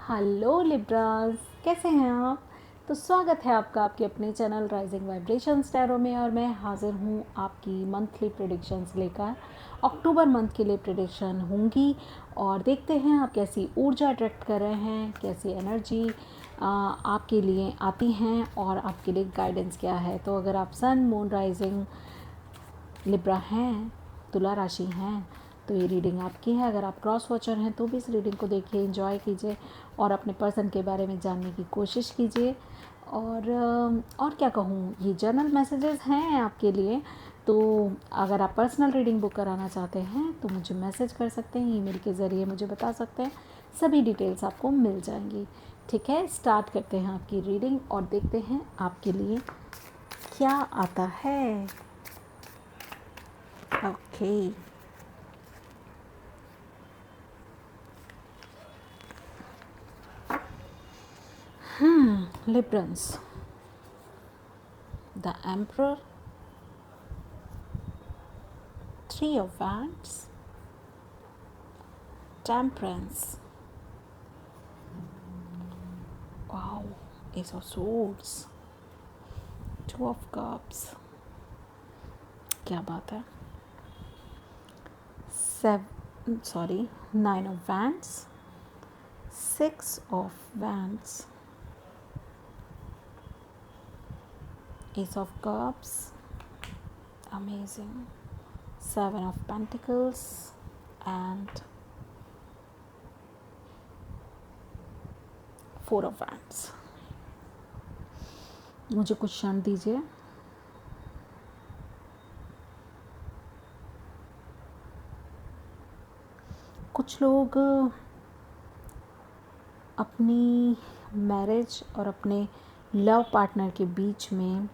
Hello Libras, कैसे हैं आप। तो स्वागत है आपका आपके अपने चैनल राइजिंग वाइब्रेशंस टैरो में। और मैं हाज़िर हूँ आपकी मंथली प्रेडिक्शंस लेकर। अक्टूबर मंथ के लिए प्रेडिक्शन होंगी और देखते हैं आप कैसी ऊर्जा अट्रैक्ट कर रहे हैं, कैसी एनर्जी आपके लिए आती हैं और आपके लिए गाइडेंस क्या है। तो अगर आप सन मून राइजिंग लिब्रा हैं, तुला राशि हैं, तो ये रीडिंग आपकी है। अगर आप क्रॉस वॉचर हैं तो भी इस रीडिंग को देखिए, एंजॉय कीजिए और अपने पर्सन के बारे में जानने की कोशिश कीजिए। और क्या कहूँ, ये जर्नल मैसेजेस हैं आपके लिए। तो अगर आप पर्सनल रीडिंग बुक कराना चाहते हैं तो मुझे मैसेज कर सकते हैं, ईमेल के ज़रिए मुझे बता सकते हैं, सभी डिटेल्स आपको मिल जाएंगी। ठीक है, स्टार्ट करते हैं आपकी रीडिंग और देखते हैं आपके लिए क्या आता है। Okay, Librans, the Emperor, Three of Wands, Temperance, wow, Ace of Swords, Two of Cups, क्या बात है, Nine of Wands, Six of Wands, Ace of Cups, amazing, Seven of Pentacles and Four of Wands। मुझे कुछ क्षण दीजिए। कुछ लोग अपनी मैरिज और अपने लव पार्टनर के बीच में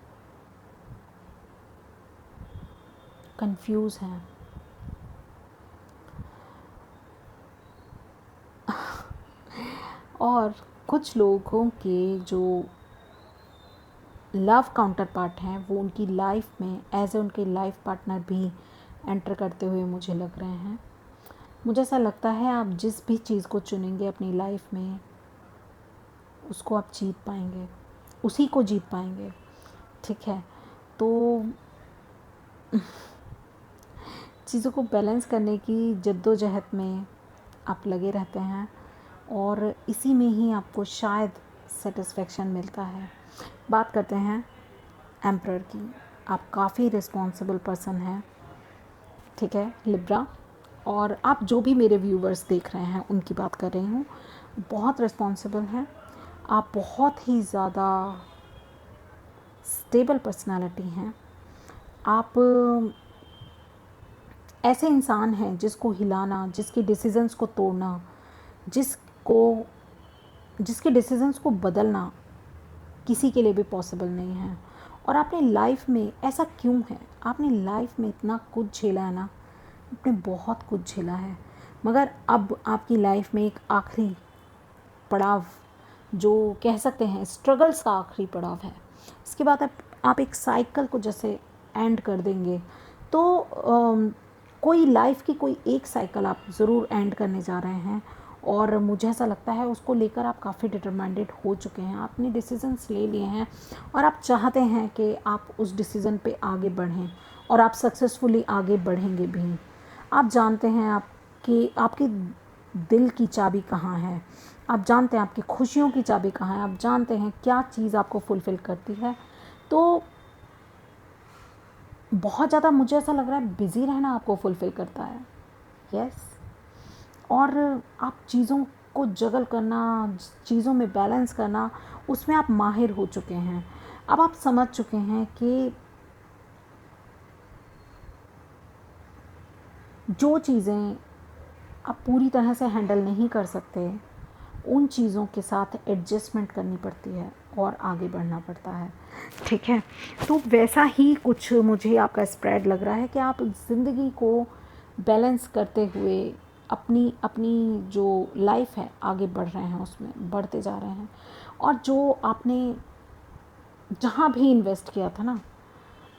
कंफ्यूज हैं। और कुछ लोगों के जो लव काउंटर पार्ट हैं वो उनकी लाइफ में एज ए उनके लाइफ पार्टनर भी एंटर करते हुए मुझे लग रहे हैं। मुझे ऐसा लगता है आप जिस भी चीज़ को चुनेंगे अपनी लाइफ में उसको आप जीत पाएंगे, उसी को जीत पाएंगे। ठीक है, तो चीज़ों को बैलेंस करने की जद्दोजहद में आप लगे रहते हैं और इसी में ही आपको शायद सेटिस्फेक्शन मिलता है। बात करते हैं एम्परर की। आप काफ़ी रिस्पॉन्सिबल पर्सन हैं, ठीक है लिब्रा। और आप जो भी मेरे व्यूवर्स देख रहे हैं उनकी बात कर रही हूँ, बहुत रिस्पॉन्सिबल हैं आप, बहुत ही ज़्यादा स्टेबल पर्सनालिटी हैं आप। ऐसे इंसान हैं जिसको हिलाना, जिसके डिसीजंस को तोड़ना, जिसके डिसीजंस को बदलना किसी के लिए भी पॉसिबल नहीं है। और आपने लाइफ में ऐसा क्यों है, आपने लाइफ में इतना कुछ झेला है ना, आपने बहुत कुछ झेला है, मगर अब आपकी लाइफ में एक आखिरी पड़ाव, जो कह सकते हैं स्ट्रगल्स का आखिरी पड़ाव है। इसके बाद आप एक साइकिल को जैसे एंड कर देंगे। तो कोई लाइफ की कोई एक साइकिल आप ज़रूर एंड करने जा रहे हैं और मुझे ऐसा लगता है उसको लेकर आप काफ़ी डिटरमाइंडेड हो चुके हैं, आपने डिसीजंस ले लिए हैं और आप चाहते हैं कि आप उस डिसीज़न पे आगे बढ़ें और आप सक्सेसफुली आगे बढ़ेंगे भी। आप जानते हैं आपके दिल की चाबी कहाँ है, आप जानते हैं आपकी खुशियों की चाबी कहाँ है, आप जानते हैं क्या चीज़ आपको फुलफ़िल करती है। तो बहुत ज़्यादा मुझे ऐसा लग रहा है बिज़ी रहना आपको फुलफ़िल करता है। यस, और आप चीज़ों को जगल करना, चीज़ों में बैलेंस करना, उसमें आप माहिर हो चुके हैं। अब आप समझ चुके हैं कि जो चीज़ें आप पूरी तरह से हैंडल नहीं कर सकते, उन चीज़ों के साथ एडजस्टमेंट करनी पड़ती है और आगे बढ़ना पड़ता है। ठीक है, तो वैसा ही कुछ मुझे आपका स्प्रेड लग रहा है कि आप ज़िंदगी को बैलेंस करते हुए अपनी अपनी जो लाइफ है आगे बढ़ रहे हैं, उसमें बढ़ते जा रहे हैं। और जो आपने जहाँ भी इन्वेस्ट किया था ना,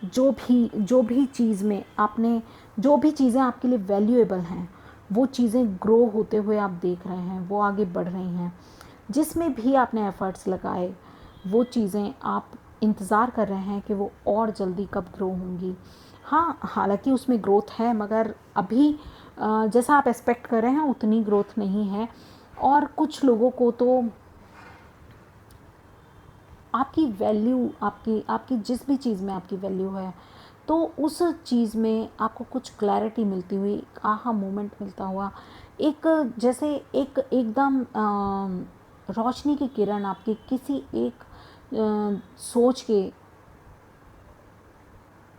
जो भी चीज़ में आपने, जो भी चीज़ें आपके लिए वैल्यूएबल हैं, वो चीज़ें ग्रो होते हुए आप देख रहे हैं, वो आगे बढ़ रही हैं। जिसमें भी आपने एफ़र्ट्स लगाए वो चीज़ें आप इंतज़ार कर रहे हैं कि वो और जल्दी कब ग्रो होंगी। हाँ, हालांकि उसमें ग्रोथ है, मगर अभी जैसा आप एक्सपेक्ट कर रहे हैं उतनी ग्रोथ नहीं है। और कुछ लोगों को तो आपकी वैल्यू, आपकी आपकी जिस भी चीज़ में आपकी वैल्यू है, तो उस चीज़ में आपको कुछ क्लैरिटी मिलती हुई, आहा मोमेंट मिलता हुआ, एक जैसे एक एकदम रोशनी की किरण आपकी किसी एक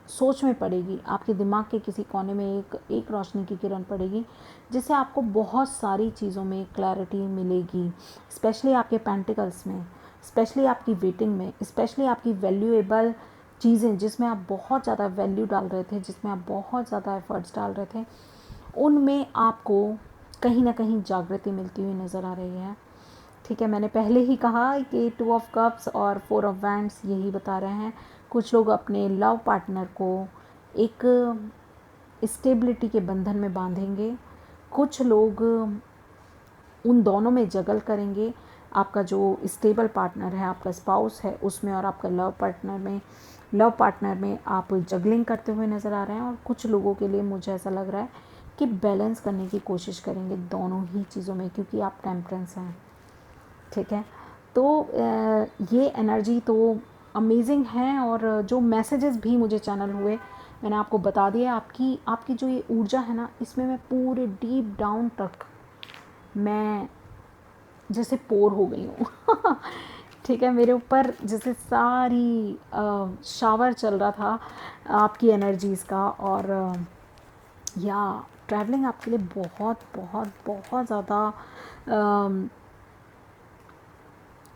सोच में पड़ेगी, आपके दिमाग के किसी कोने में एक रोशनी की किरण पड़ेगी, जिससे आपको बहुत सारी चीज़ों में क्लैरिटी मिलेगी। स्पेशली आपके पेंटिकल्स में, स्पेशली आपकी वेटिंग में, स्पेशली आपकी वैल्यूएबल चीज़ें जिसमें आप बहुत ज़्यादा वैल्यू डाल रहे थे, जिसमें आप बहुत ज़्यादा एफर्ट्स डाल रहे थे, उनमें आपको कहीं ना कहीं जागृति मिलती हुई नज़र आ रही है। ठीक है, मैंने पहले ही कहा कि 2 ऑफ कप्स और 4 ऑफ वैंड्स यही बता रहे हैं। कुछ लोग अपने लव पार्टनर को एक स्टेबिलिटी के बंधन में बांधेंगे, कुछ लोग उन दोनों में जगल करेंगे, आपका जो स्टेबल पार्टनर है, आपका स्पाउस है उसमें, और आपका लव पार्टनर में आप जगलिंग करते हुए नज़र आ रहे हैं। और कुछ लोगों के लिए मुझे ऐसा लग रहा है कि बैलेंस करने की कोशिश करेंगे दोनों ही चीज़ों में, क्योंकि आप टेम्परेंस हैं। ठीक है, तो ये एनर्जी तो अमेजिंग है। और जो मैसेजेस भी मुझे चैनल हुए मैंने आपको बता दिया। आपकी जो ये ऊर्जा है ना, इसमें मैं पूरे डीप डाउन तक मैं जैसे पोर हो गई हूँ ठीक है, मेरे ऊपर जैसे सारी शावर चल रहा था आपकी एनर्जीज़ का। और या ट्रैवलिंग आपके लिए बहुत बहुत बहुत ज़्यादा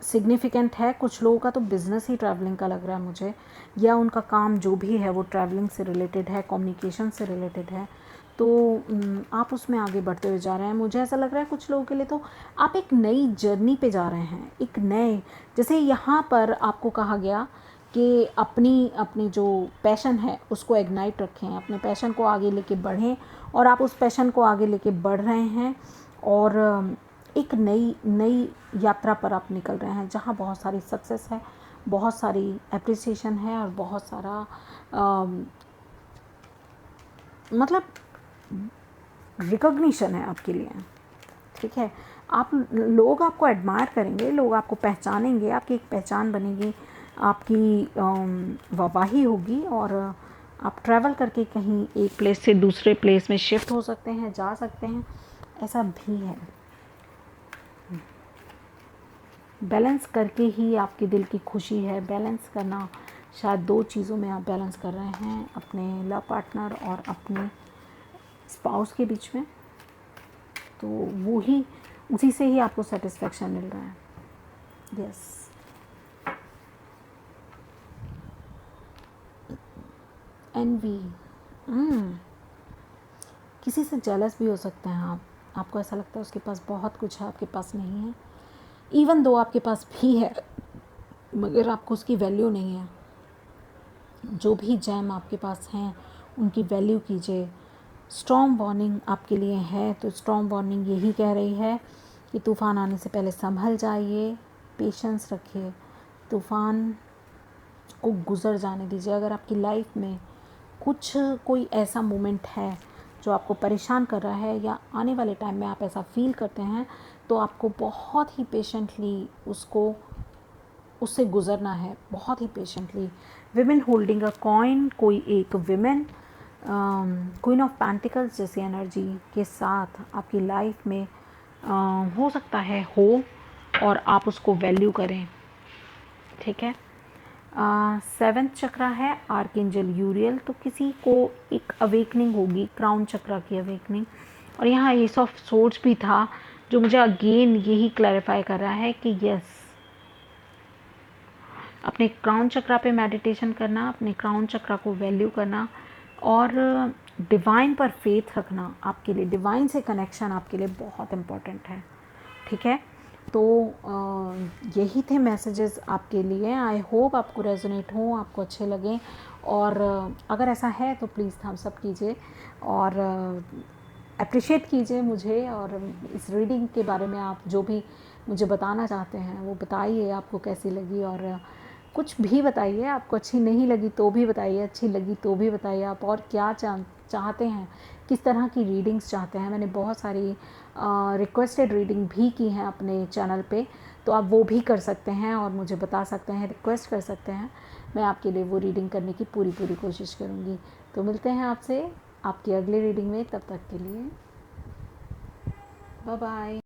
सिग्निफिकेंट है। कुछ लोगों का तो बिज़नेस ही ट्रैवलिंग का लग रहा है मुझे, या उनका काम जो भी है वो ट्रैवलिंग से रिलेटेड है, कम्युनिकेशन से रिलेटेड है। तो आप उसमें आगे बढ़ते हुए जा रहे हैं। मुझे ऐसा लग रहा है कुछ लोगों के लिए तो आप एक नई जर्नी पे जा रहे हैं, एक नए, जैसे यहाँ पर आपको कहा गया कि अपनी जो पैशन है उसको इग्नाइट रखें, अपने पैशन को आगे लेके बढ़ें, और आप उस पैशन को आगे लेके बढ़ रहे हैं। और एक नई यात्रा पर आप निकल रहे हैं, जहाँ बहुत सारी सक्सेस है, बहुत सारी एप्रिसिएशन है, और बहुत सारा मतलब रिकॉग्निशन है आपके लिए। ठीक है, लोग आपको एडमायर करेंगे, लोग आपको पहचानेंगे, आपकी एक पहचान बनेगी, आपकी वाहवाही होगी, और आप ट्रैवल करके कहीं एक प्लेस से दूसरे प्लेस में शिफ्ट हो सकते हैं, जा सकते हैं, ऐसा भी है। बैलेंस करके ही आपके दिल की खुशी है। बैलेंस करना, शायद 2 चीज़ों में आप बैलेंस कर रहे हैं, अपने लव पार्टनर और अपने स्पाउस के बीच में, तो वो ही, उसी से ही आपको सेटिस्फेक्शन मिल रहा है। यस, एनवी, किसी से जेलस भी हो सकते हैं आप। आपको ऐसा लगता है उसके पास बहुत कुछ है, आपके पास नहीं है। इवन दो आपके पास भी है, मगर आपको उसकी वैल्यू नहीं है। जो भी जैम आपके पास हैं उनकी वैल्यू कीजिए। स्टॉर्म वार्निंग आपके लिए है, तो स्टॉर्म वार्निंग यही कह रही है कि तूफ़ान आने से पहले संभल जाइए, पेशेंस रखिए, तूफ़ान को गुज़र जाने दीजिए। अगर आपकी लाइफ में कोई ऐसा मोमेंट है जो आपको परेशान कर रहा है, या आने वाले टाइम में आप ऐसा फील करते हैं, तो आपको बहुत ही पेशेंटली उससे गुज़रना है, बहुत ही patiently. Women holding a coin, कोई एक विमेन क्वीन ऑफ पेंटिकल्स जैसी एनर्जी के साथ आपकी लाइफ में हो सकता है हो, और आप उसको वैल्यू करें। ठीक है, 7th चक्रा है आर्कएंजल यूरियल, तो किसी को एक अवेकनिंग होगी, क्राउन चक्रा की अवेकनिंग। और यहाँ एस ऑफ सोर्ड्स भी था, जो मुझे अगेन यही क्लैरिफाई कर रहा है कि यस, अपने क्राउन चक्रा पे मेडिटेशन करना, अपने क्राउन चक्रा को वैल्यू करना, और डिवाइन पर फेथ रखना आपके लिए, डिवाइन से कनेक्शन आपके लिए बहुत इम्पॉर्टेंट है। ठीक है, तो यही थे मैसेजेस आपके लिए। आई होप आपको रेजोनेट हो, आपको अच्छे लगें, और अगर ऐसा है तो प्लीज़ थम्स अप कीजिए और अप्रिशिएट कीजिए मुझे। और इस रीडिंग के बारे में आप जो भी मुझे बताना चाहते हैं वो बताइए आपको कैसी लगी, और कुछ भी बताइए, आपको अच्छी नहीं लगी तो भी बताइए, अच्छी लगी तो भी बताइए। आप और क्या चाहते हैं, किस तरह की रीडिंग्स चाहते हैं। मैंने बहुत सारी रिक्वेस्टेड रीडिंग भी की हैं अपने चैनल पे, तो आप वो भी कर सकते हैं और मुझे बता सकते हैं, रिक्वेस्ट कर सकते हैं। मैं आपके लिए वो रीडिंग करने की पूरी पूरी कोशिश करूँगी। तो मिलते हैं आपसे आपकी अगली रीडिंग में, तब तक के लिए बाय बाय।